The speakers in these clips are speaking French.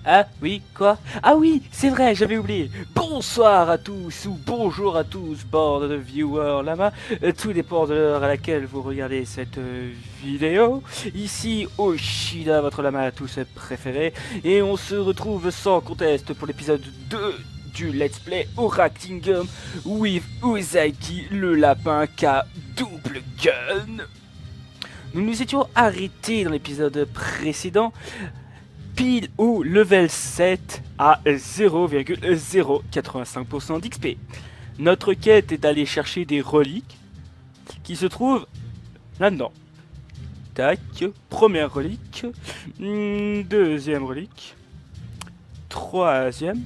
Ah oui, quoi? Ah oui, c'est vrai, j'avais oublié. Bonsoir à tous ou bonjour à tous, bord de viewers là-bas. Tout dépend de l'heure à laquelle vous regardez cette vidéo. Ici Oshida, votre lama à tous préféré. Et on se retrouve sans conteste pour l'épisode 2 du Let's Play Aura Kingdom with Ozaki, le lapin K double gun. Nous nous étions arrêtés dans l'épisode précédent pile au level 7 à 0,085% d'XP. Notre quête est d'aller chercher des reliques qui se trouvent là-dedans. Tac, première relique, deuxième relique, troisième,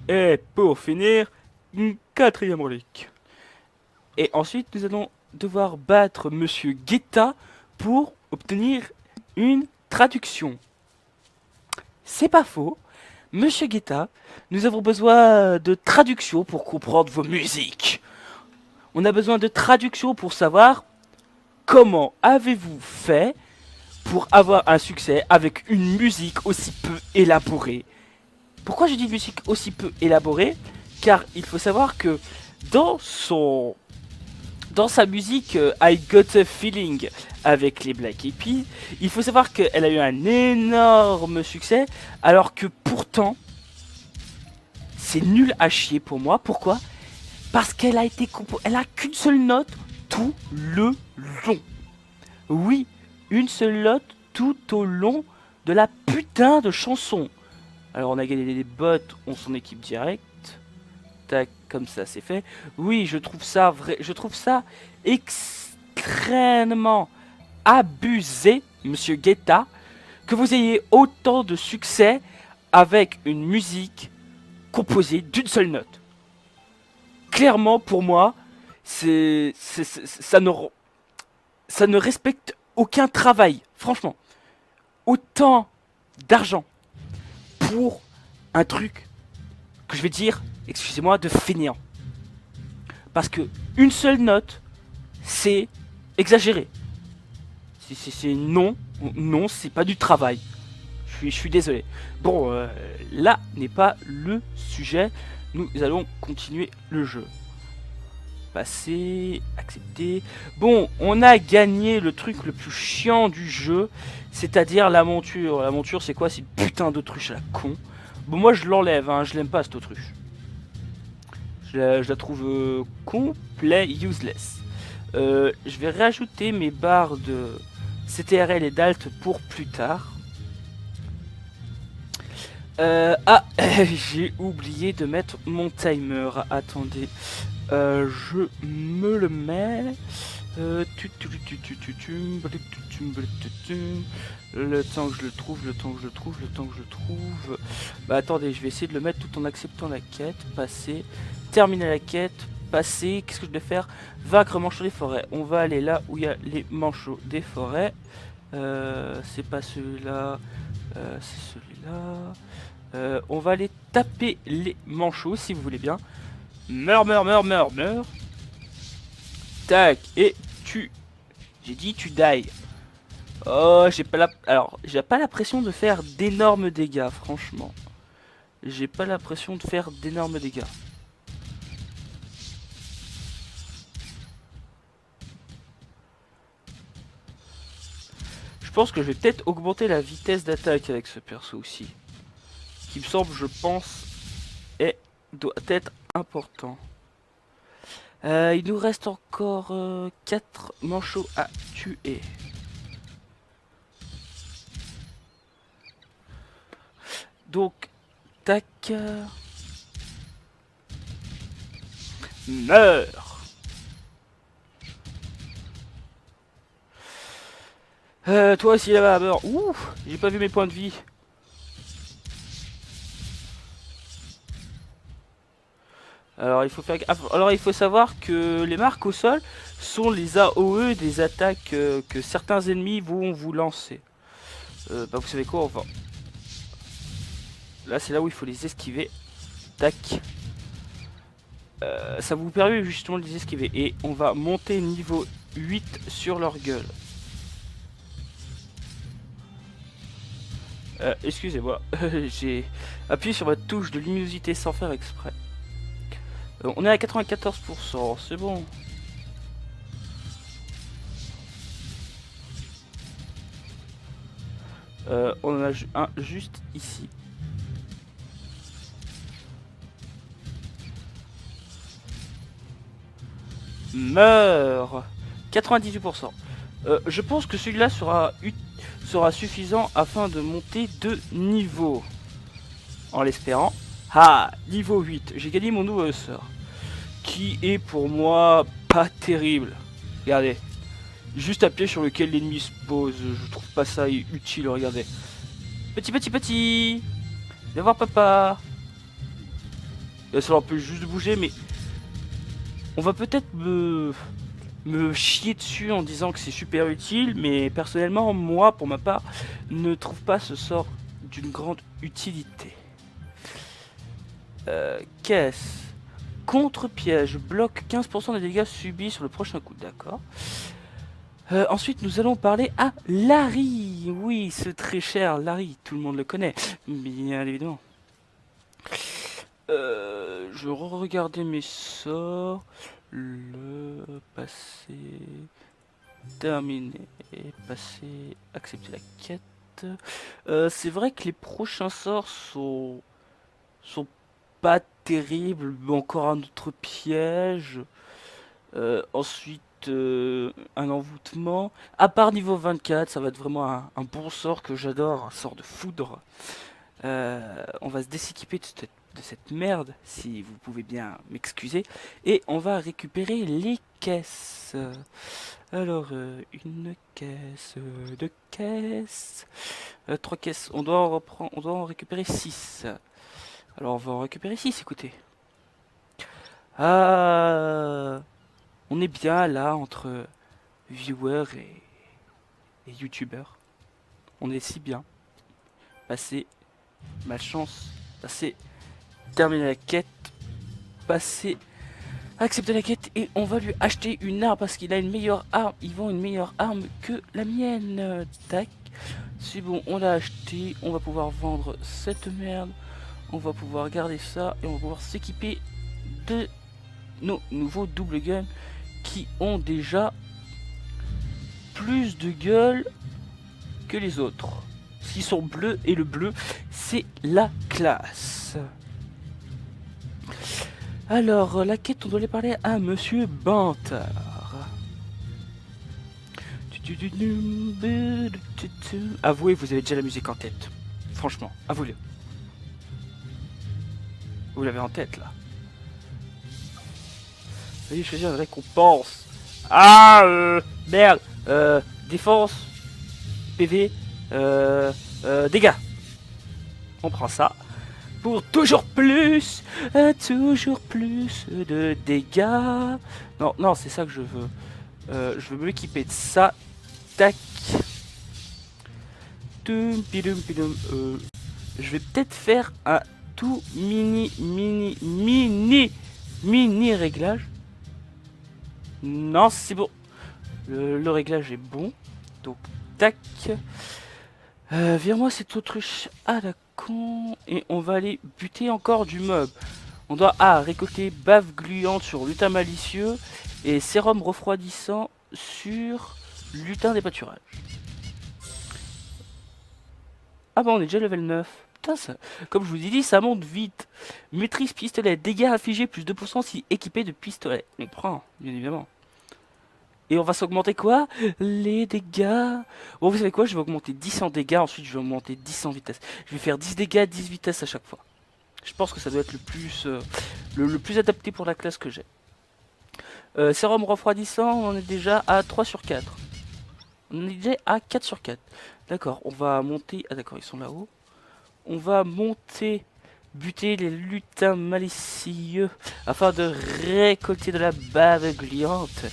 et pour finir, quatrième relique. Et ensuite, nous allons devoir battre Monsieur Guetta pour obtenir une traduction. C'est pas faux. Monsieur Guetta, nous avons besoin de traduction pour comprendre vos musiques. On a besoin de traduction pour savoir comment avez-vous fait pour avoir un succès avec une musique aussi peu élaborée. Pourquoi je dis musique aussi peu élaborée? Car il faut savoir que dans sa musique I Got a Feeling avec les Black Eyed Peas, il faut savoir qu'elle a eu un énorme succès, alors que pourtant, c'est nul à chier pour moi. Pourquoi? Parce qu'elle a été elle a qu'une seule note tout le long. Oui, une seule note tout au long de la putain de chanson. Alors on a gagné des bots, on s'en équipe direct. Tac, comme ça c'est fait. Oui, je trouve ça vrai, je trouve ça extrêmement abusé, Monsieur Guetta, que vous ayez autant de succès avec une musique composée d'une seule note. Clairement, pour moi, ça ne respecte aucun travail. Franchement, autant d'argent pour un truc que je vais dire, excusez-moi, de fainéant. Parce que une seule note, c'est exagéré. C'est non, non, c'est pas du travail. Je suis désolé. Bon, là n'est pas le sujet. Nous allons continuer le jeu. Passer, accepter. Bon, on a gagné le truc le plus chiant du jeu, c'est-à-dire la monture. La monture, c'est quoi? C'est une putain d'autruche à la con. Bon, moi je l'enlève, hein, je l'aime pas cette autruche. Je la trouve complet useless. Je vais rajouter mes barres de CTRL et d'Alt pour plus tard. J'ai oublié de mettre mon timer. Attendez, je me le mets. Le temps que je le trouve, le temps que je le trouve, le temps que je le trouve. Bah attendez, je vais essayer de le mettre tout en acceptant la quête. Passer, terminer la quête, passer. Qu'est-ce que je dois faire? Vaincre manchot des forêts. On va aller là où il y a les manchots des forêts. C'est pas celui-là, c'est celui-là. On va aller taper les manchots si vous voulez bien. Meurs, meurs, meurs, meurs, meurs. Tac, et tu. J'ai dit tu die. Oh, j'ai pas la. Alors, j'ai pas l'impression de faire d'énormes dégâts, franchement. J'ai pas l'impression de faire d'énormes dégâts. Je pense que je vais peut-être augmenter la vitesse d'attaque avec ce perso aussi. Qui me semble, je pense, doit être important. Il nous reste encore 4 manchots à tuer. Donc, tac. Meurs. Toi aussi là-bas, meurs. Ouh, j'ai pas vu mes points de vie. Alors il faut savoir que les marques au sol sont les AOE des attaques que certains ennemis vont vous lancer. Bah vous savez quoi, on va... Là c'est là où il faut les esquiver. Tac. Ça vous permet justement de les esquiver. Et on va monter niveau 8 sur leur gueule. Excusez-moi, j'ai appuyé sur ma touche de luminosité sans faire exprès. On est à 94%, c'est bon. On en a un juste ici. Meurt 98%. Je pense que celui-là sera suffisant afin de monter de niveau. En l'espérant. Ah, niveau 8. J'ai gagné mon nouveau sort. Qui est pour moi pas terrible. Regardez. Juste appuyer sur lequel l'ennemi se pose. Je trouve pas ça utile, regardez. Petit. Viens voir papa. Là, ça leur peut juste bouger, mais... On va peut-être me chier dessus en disant que c'est super utile, mais personnellement, moi, pour ma part, ne trouve pas ce sort d'une grande utilité. Caisse. Contre-piège. Bloque 15% des dégâts subis sur le prochain coup. D'accord. Ensuite, nous allons parler à Larry. Oui, ce très cher Larry. Tout le monde le connaît. Bien évidemment. Je regardais mes sorts. Le passé. Terminé. Passer. Accepter la quête. C'est vrai que les prochains sorts sont pas terribles. Encore un autre piège. Ensuite, un envoûtement. À part niveau 24, ça va être vraiment un bon sort que j'adore. Un sort de foudre. On va se déséquiper de cette merde, si vous pouvez bien m'excuser, et on va récupérer les caisses. Alors, une caisse, deux caisses, trois caisses. On doit en récupérer 6. Alors, on va en récupérer 6, écoutez. Ah, on est bien là entre viewers et youtubeurs. On est si bien. Passer, malchance, passer. Terminer la quête, passer, accepter la quête et on va lui acheter une arme parce qu'il a une meilleure arme. Ils vend une meilleure arme que la mienne. Tac, c'est bon, on l'a acheté. On va pouvoir vendre cette merde. On va pouvoir garder ça et on va pouvoir s'équiper de nos nouveaux double guns qui ont déjà plus de gueule que les autres. S'ils sont bleus et le bleu, c'est la classe. Alors, la quête, on doit aller parler à Monsieur Bantard. Avouez, vous avez déjà la musique en tête. Franchement, avouez-le. Vous l'avez en tête, là. Veuillez choisir une récompense. Ah, merde. Défense. PV. Dégâts. On prend ça. Pour toujours plus de dégâts. Non, c'est ça que je veux. Je veux m'équiper de ça. Tac. Je vais peut-être faire un tout mini réglage. Non, c'est bon. Le réglage est bon. Donc, tac. Vire-moi cette autruche à la con. Et on va aller buter encore du mob. On doit récolter bave gluante sur lutin malicieux. Et sérum refroidissant sur lutin des pâturages. Ah bah on est déjà level 9. Putain, ça, comme je vous ai dit, ça monte vite. Maîtrise pistolet. Dégâts infligés plus 2% si équipé de pistolet. On prend, bien évidemment. Et on va s'augmenter quoi? Les dégâts. Bon, vous savez quoi? Je vais augmenter 10 en dégâts. Ensuite, je vais augmenter 10 en vitesse. Je vais faire 10 dégâts, 10 vitesse à chaque fois. Je pense que ça doit être le plus adapté pour la classe que j'ai. Sérum refroidissant, on est déjà à 3 sur 4. On est déjà à 4 sur 4. D'accord, on va monter... Ah d'accord, ils sont là-haut. On va monter... buter les lutins malicieux afin de récolter de la bave gluante.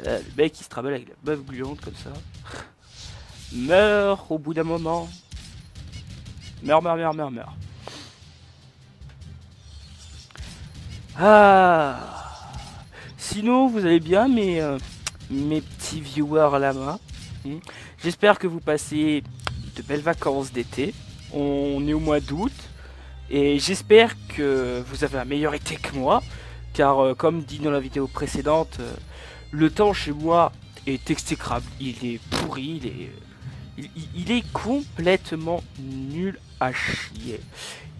Le mec il se travaille avec la bave gluante comme ça. Meurt au bout d'un moment. Meurt. Ah. Sinon vous allez bien mes petits viewers là-bas. J'espère que vous passez de belles vacances d'été. On est au mois d'août. Et j'espère que vous avez un meilleur été que moi. Car comme dit dans la vidéo précédente, le temps chez moi est exécrable. Il est pourri, il est complètement nul à chier.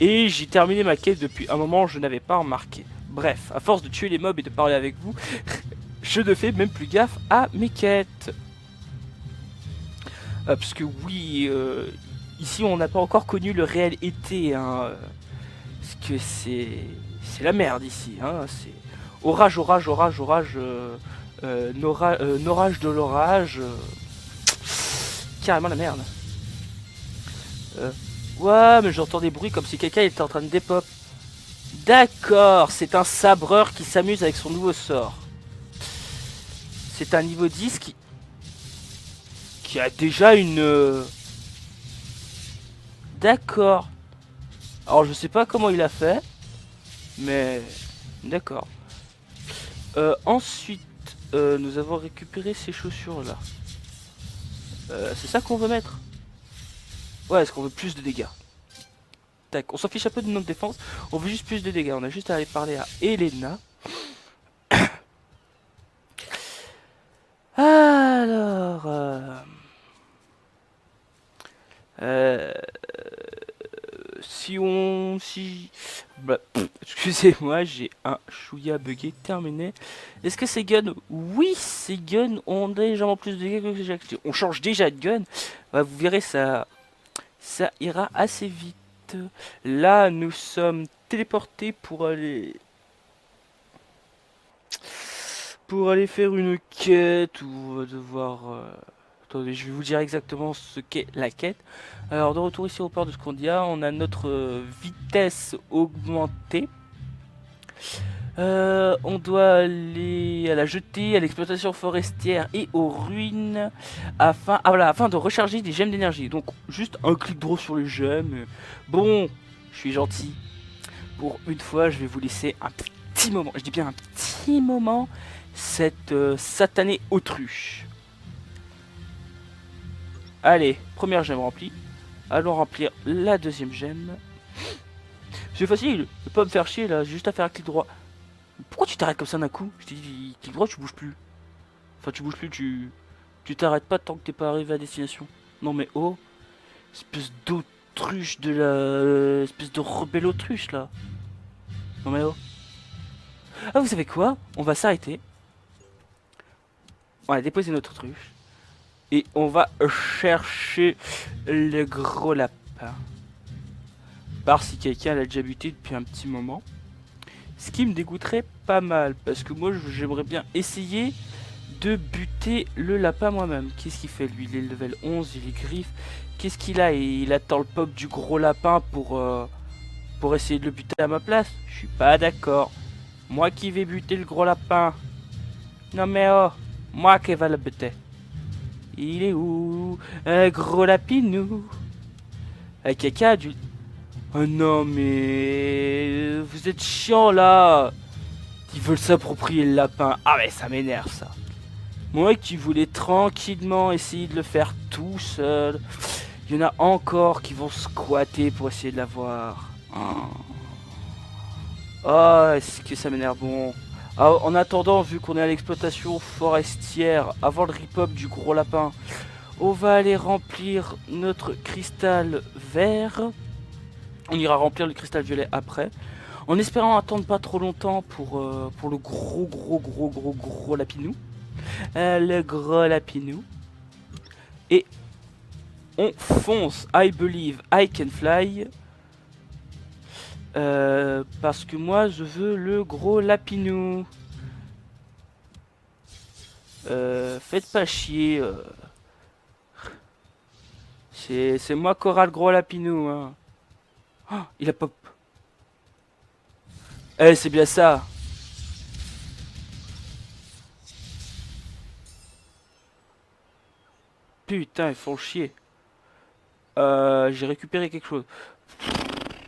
Et j'ai terminé ma quête depuis un moment, je n'avais pas remarqué. Bref, à force de tuer les mobs et de parler avec vous, je ne fais même plus gaffe à mes quêtes. Parce que oui, ici on n'a pas encore connu le réel été, hein. Parce que c'est la merde ici, hein. C'est orage, orage, orage, orage, orage de l'orage. Carrément la merde. Ouais, mais j'entends des bruits comme si quelqu'un était en train de dépop. D'accord, c'est un sabreur qui s'amuse avec son nouveau sort. C'est un niveau 10 qui a déjà une... D'accord. Alors je sais pas comment il a fait, mais d'accord. Ensuite, nous avons récupéré ces chaussures là. C'est ça qu'on veut mettre? Ouais, est-ce qu'on veut plus de dégâts? Tac, on s'en fiche un peu de notre défense, on veut juste plus de dégâts. On a juste à aller parler à Elena. Alors... Si... Bah, excusez-moi, j'ai un chouïa bugué terminé. Est-ce que ces guns... Oui, ces guns ont légèrement plus de dégâts que j'ai acheté. On change déjà de gun. Bah, vous verrez, ça ira assez vite. Là, nous sommes téléportés pour aller... faire une quête ou on va devoir... Attendez, je vais vous dire exactement ce qu'est la quête. Alors, de retour ici au port de Scandia, on a notre vitesse augmentée. On doit aller à la jetée, à l'exploitation forestière et aux ruines afin, afin de recharger des gemmes d'énergie. Donc, juste un clic droit sur les gemmes. Bon, je suis gentil. Pour une fois, je vais vous laisser un petit moment, je dis bien un petit moment, cette satanée autruche. Allez, première gemme remplie. Allons remplir la deuxième gemme. C'est facile, ne pas me faire chier là, j'ai juste à faire un clic droit. Pourquoi tu t'arrêtes comme ça d'un coup? Je t'ai dit, clic droit, tu bouges plus. Enfin, tu bouges plus, tu t'arrêtes pas tant que t'es pas arrivé à destination. Non mais oh, espèce d'autruche de la... espèce de rebelle autruche là. Non mais oh. Ah, vous savez quoi? On va s'arrêter. On va déposer notre autruche. Et on va chercher le gros lapin. Par si quelqu'un l'a déjà buté depuis un petit moment. Ce qui me dégoûterait pas mal. Parce que moi j'aimerais bien essayer de buter le lapin moi-même. Qu'est-ce qu'il fait lui? Il est level 11, il est griffe. Qu'est-ce qu'il a? Il attend le pop du gros lapin pour essayer de le buter à ma place. Je suis pas d'accord. Moi qui vais buter le gros lapin. Non mais oh, moi qui vais le buter. Il est où? Un gros lapinou. Quelqu'un a dû... Oh non mais... Vous êtes chiant là. Ils veulent s'approprier le lapin. Ah mais ça m'énerve ça. Moi qui voulais tranquillement essayer de le faire tout seul. Il y en a encore qui vont squatter pour essayer de l'avoir. Oh, est-ce que ça m'énerve? Bon. Ah, en attendant, vu qu'on est à l'exploitation forestière, avant le rip-up du gros lapin, on va aller remplir notre cristal vert. On ira remplir le cristal violet après. En espérant attendre pas trop longtemps pour le gros lapinou. Le gros lapinou. Et on fonce. I believe I can fly. Parce que moi je veux le gros lapinou. Faites pas chier. C'est moi qui aura le gros lapinou. Hein. Oh, il a pop. Eh, c'est bien ça. Putain, ils font chier. J'ai récupéré quelque chose.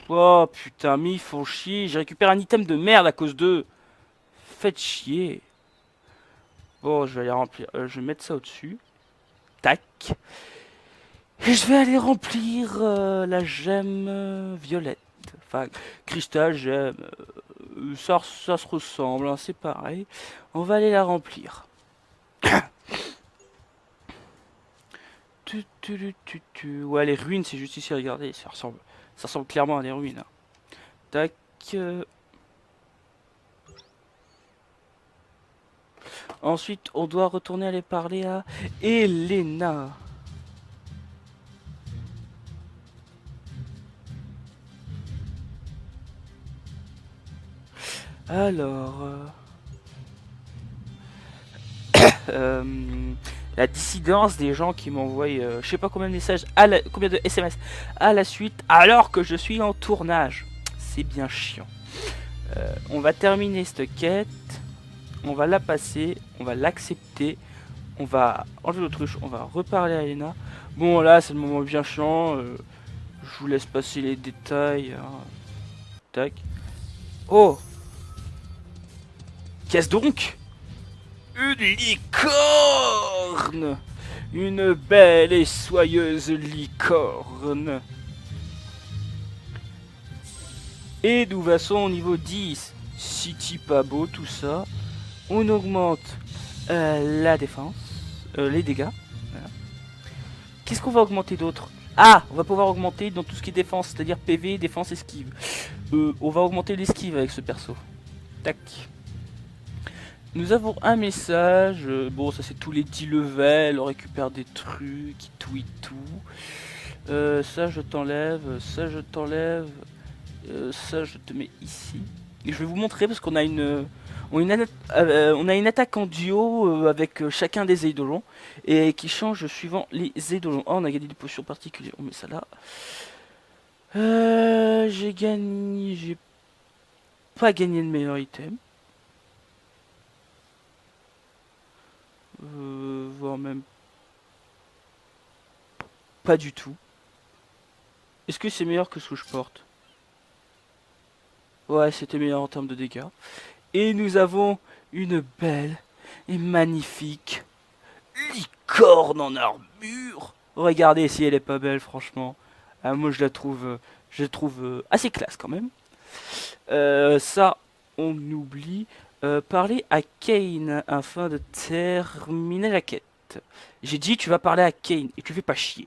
Oh putain, mais ils font chier. J'ai récupéré un item de merde à cause d'eux. Faites chier. Bon, je vais aller remplir. Je vais mettre ça au-dessus. Tac. Et je vais aller remplir la gemme violette. Enfin, cristal, gemme. Ça se ressemble, hein, c'est pareil. On va aller la remplir. Ouais, les ruines, c'est juste ici, regardez. Ça ressemble clairement à des ruines. Hein. Tac. Ensuite, on doit retourner aller parler à Elena. Alors... la dissidence des gens qui m'envoient je sais pas combien de messages, combien de SMS à la suite alors que je suis en tournage. C'est bien chiant. On va terminer cette quête. On va la passer. On va l'accepter. On va enlever l'autruche. On va reparler à Elena. Bon là c'est le moment bien chiant. Je vous laisse passer les détails. Hein. Tac. Oh, qu'est-ce donc? Une licorne! Une belle et soyeuse licorne. Et nous passons au niveau 10. City pas beau, tout ça. On augmente la défense, les dégâts. Voilà. Qu'est-ce qu'on va augmenter d'autre? Ah, on va pouvoir augmenter dans tout ce qui est défense, c'est-à-dire PV, défense, esquive. On va augmenter l'esquive avec ce perso. Tac. Nous avons un message, bon ça c'est tous les 10 levels, on récupère des trucs, tout et tout. Ça je t'enlève, ça je t'enlève, ça je te mets ici. Et je vais vous montrer parce qu'on a on a une attaque en duo avec chacun des eidolons et qui change suivant les eidolons. Oh, on a gagné des potions particulières, on met ça là. J'ai pas gagné de meilleur item. Voire même pas du tout. Est-ce que c'est meilleur que ce que je porte? Ouais, c'était meilleur en termes de dégâts. Et nous avons une belle et magnifique licorne en armure. Regardez si elle est pas belle, franchement. Ah, moi je la trouve assez classe quand même. Ça, on oublie. Parler à Kane afin de terminer la quête. J'ai dit tu vas parler à Kane et tu fais pas chier.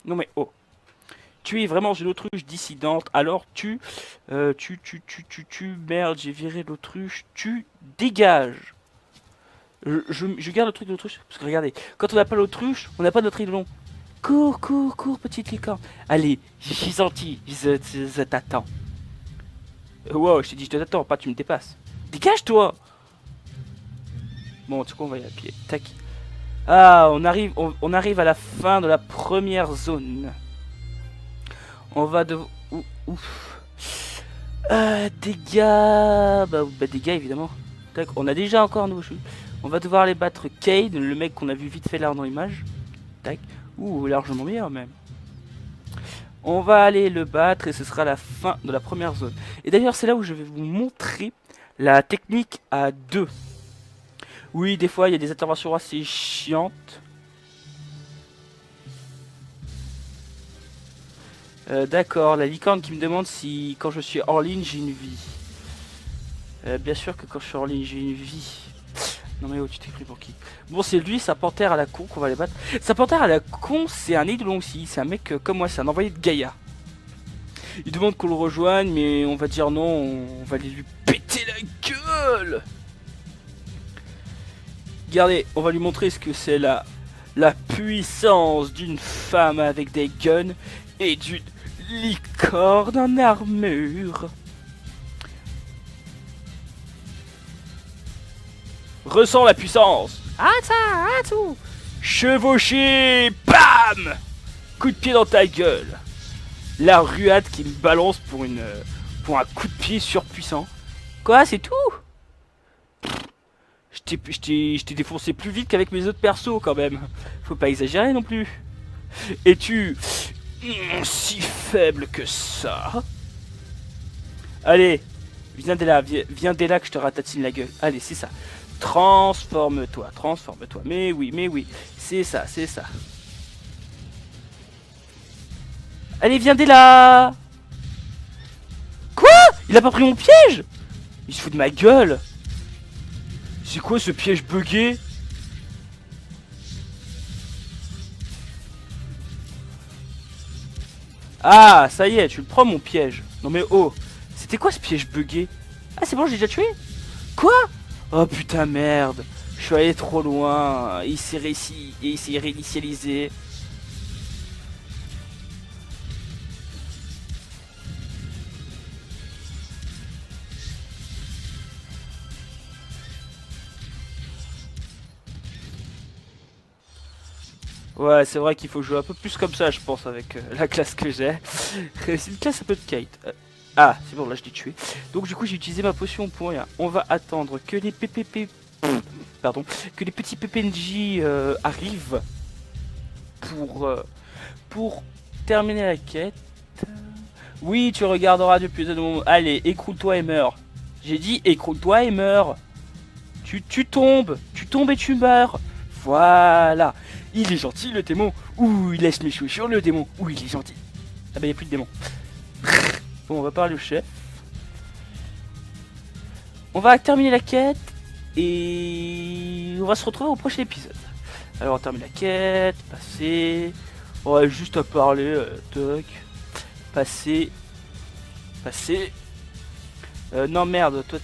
Non mais oh. Tu es vraiment une autruche dissidente, alors merde, j'ai viré l'autruche, tu dégages. Je garde le truc de l'autruche, parce que regardez, quand on n'a pas l'autruche, on n'a pas notre îlon. Cours, cours, cours, petite licorne. Allez, je suis gentil, je t'attends. Wow, je t'ai dit je t'attends, pas tu me dépasses. Dégage-toi. Bon, du coup on va y aller à pied. Tac. Ah, on arrive à la fin de la première zone. On va de... Ouf. Dégâts... Bah dégâts évidemment. Tac, on a déjà encore un nouveau chute. On va devoir aller battre Cade, le mec qu'on a vu vite fait là dans l'image. Tac. Ouh, largement meilleur même. On va aller le battre et ce sera la fin de la première zone. Et d'ailleurs c'est là où je vais vous montrer la technique à 2. Oui, des fois il y a des interventions assez chiantes. D'accord, la licorne qui me demande si quand je suis hors ligne j'ai une vie. Bien sûr que quand je suis hors ligne j'ai une vie. Non mais oh, tu t'es pris pour qui? Bon, c'est lui, sa panthère à la con qu'on va les battre. Sa panthère à la con, c'est un eidolon aussi. C'est un mec comme moi, c'est un envoyé de Gaïa. Il demande qu'on le rejoigne, mais on va dire non, on va aller lui péter la gueule. Regardez, on va lui montrer ce que c'est la puissance d'une femme avec des guns et d'une licorne en armure. Ressens la puissance. Atsu. Chevauché. Bam. Coup de pied dans ta gueule. La ruade qui me balance pour un coup de pied surpuissant. Quoi, c'est tout? Je t'ai défoncé plus vite qu'avec mes autres persos quand même. Faut pas exagérer non plus. Es-tu si faible que ça? Allez, viens dès là que je te ratatine la gueule. Allez, c'est ça. Transforme-toi, transforme-toi. Mais oui, c'est ça, c'est ça. Allez, viens dès là. Quoi? Il a pas pris mon piège? Il se fout de ma gueule. C'est quoi ce piège buggé? Ah, ça y est, tu le prends mon piège. Non mais oh, c'était quoi ce piège buggé? Ah c'est bon, j'ai déjà tué? Quoi? Oh putain merde. Je suis allé trop loin. Il s'est réinitialisé. Ouais, c'est vrai qu'il faut jouer un peu plus comme ça, je pense, avec la classe que j'ai. C'est une classe un peu de Kate. Ah, c'est bon, là je l'ai tué. Donc du coup, j'ai utilisé ma potion pour rien. On va attendre que les PPP... Pardon. Que les petits PPNJ arrivent pour terminer la quête. Oui, tu regarderas depuis de mon... Allez, écroule-toi et meurs. J'ai dit écroule-toi et meurs. Tu tombes et tu meurs. Voilà. Il est gentil le démon. Ouh, il laisse mes chaussures le démon. Ouh, il est gentil. Ah bah, il n'y a plus de démon. Bon, on va parler au chef. On va terminer la quête. Et on va se retrouver au prochain épisode. Alors, on termine la quête. Passer. On va juste à parler. Toc. Passer. Passer. Non, merde. Toi,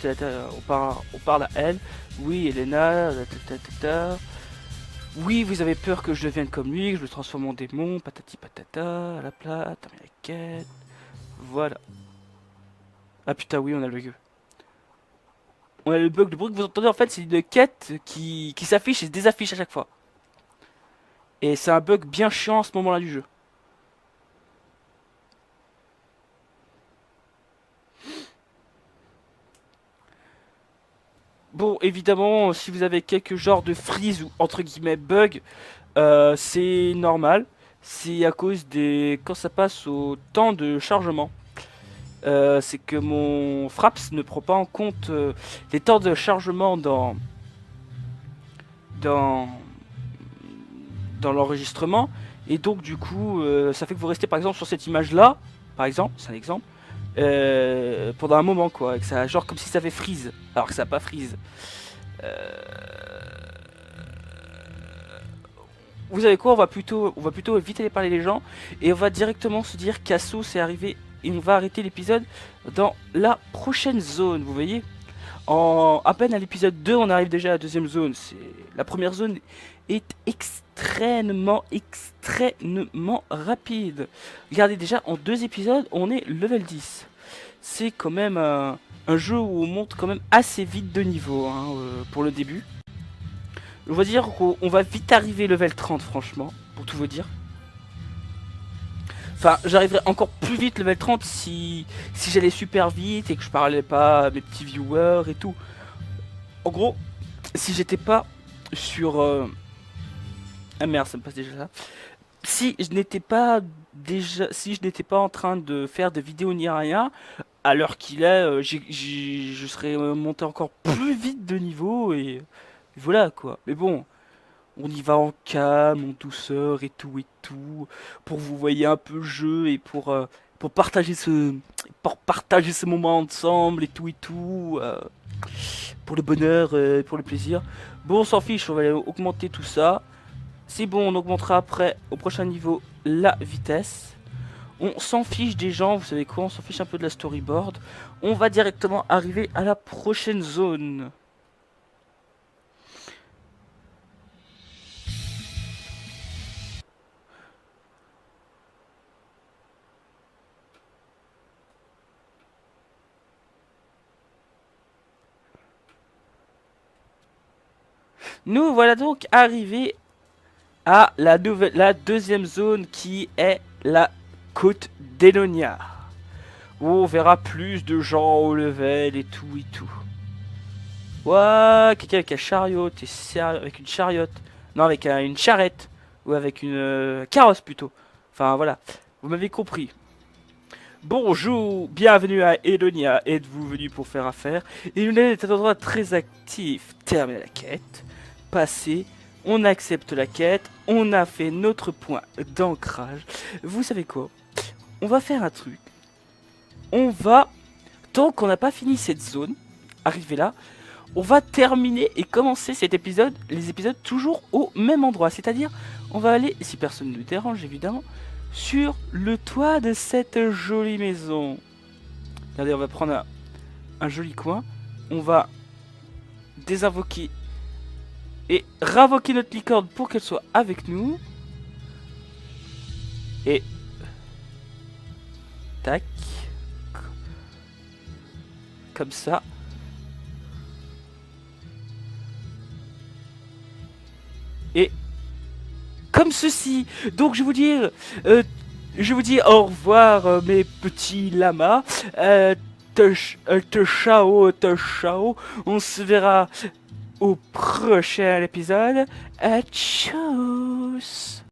on parle à elle. Oui, Elena. Oui, vous avez peur que je devienne comme lui, que je me transforme en démon, patati patata, à la plate, termine la quête. Voilà. Ah putain, oui, on a le bug. On a le bug. Le bruit que vous entendez, en fait, c'est une quête qui s'affiche et se désaffiche à chaque fois. Et c'est un bug bien chiant à ce moment-là du jeu. Bon, évidemment, si vous avez quelques genres de freeze ou entre guillemets bug, c'est normal. C'est à cause des... quand ça passe au temps de chargement. C'est que mon Fraps ne prend pas en compte les temps de chargement dans, dans l'enregistrement. Et donc du coup, ça fait que vous restez par exemple sur cette image-là, par exemple, c'est un exemple, pendant un moment quoi. Que ça, genre comme si ça avait freeze, alors que ça n'a pas freeze. Vous savez quoi, on va plutôt éviter de parler les gens et on va directement se dire qu'Asso c'est arrivé et on va arrêter l'épisode dans la prochaine zone, vous voyez. En à peine à l'épisode 2, on arrive déjà à la deuxième zone. La première zone est extrêmement rapide. Regardez déjà en 2 épisodes, on est level 10. C'est quand même un jeu où on monte quand même assez vite de niveau hein, pour le début. On va dire qu'on va vite arriver level 30 franchement, pour tout vous dire. Enfin, j'arriverai encore plus vite level 30 si j'allais super vite et que je parlais pas à mes petits viewers et tout. En gros, si j'étais pas sur... Ah merde, ça me passe déjà ça. Si je n'étais pas en train de faire des vidéos ni rien, à l'heure qu'il est, je serais monté encore plus vite de niveau et voilà quoi. Mais bon, on y va en calme, en douceur et tout, pour vous voyez un peu le jeu et pour partager ce moment ensemble et tout, pour le bonheur, pour le plaisir. Bon, on s'en fiche, on va aller augmenter tout ça. C'est bon, on augmentera après, au prochain niveau, la vitesse. On s'en fiche des gens, vous savez quoi, on s'en fiche un peu de la storyboard. On va directement arriver à la prochaine zone. Nous voilà donc arrivés à la deuxième zone qui est la côte d'Elonia. Où on verra plus de gens au level et tout. Ouah, quelqu'un avec un chariot, t'es sérieux? Avec une chariote? Non, avec une charrette. Ou avec une carrosse plutôt. Enfin voilà, vous m'avez compris. Bonjour, bienvenue à Elonia. Êtes-vous venu pour faire affaire? Elonia est un endroit très actif. Terminez la quête. Passez. On accepte la quête. On a fait notre point d'ancrage. Vous savez quoi? on va faire un truc. On va, tant qu'on n'a pas fini cette zone, arrivé là, on va terminer et commencer cet épisode, les épisodes toujours au même endroit. C'est-à-dire, on va aller, si personne ne nous dérange évidemment, sur le toit de cette jolie maison. Regardez, on va prendre un joli coin. On va désinvoquer et ravoquer notre licorne pour qu'elle soit avec nous. Et... tac. Comme ça. Et... comme ceci. Donc je vous dis au revoir mes petits lamas. Te chao. On se verra au prochain épisode. Tchuss.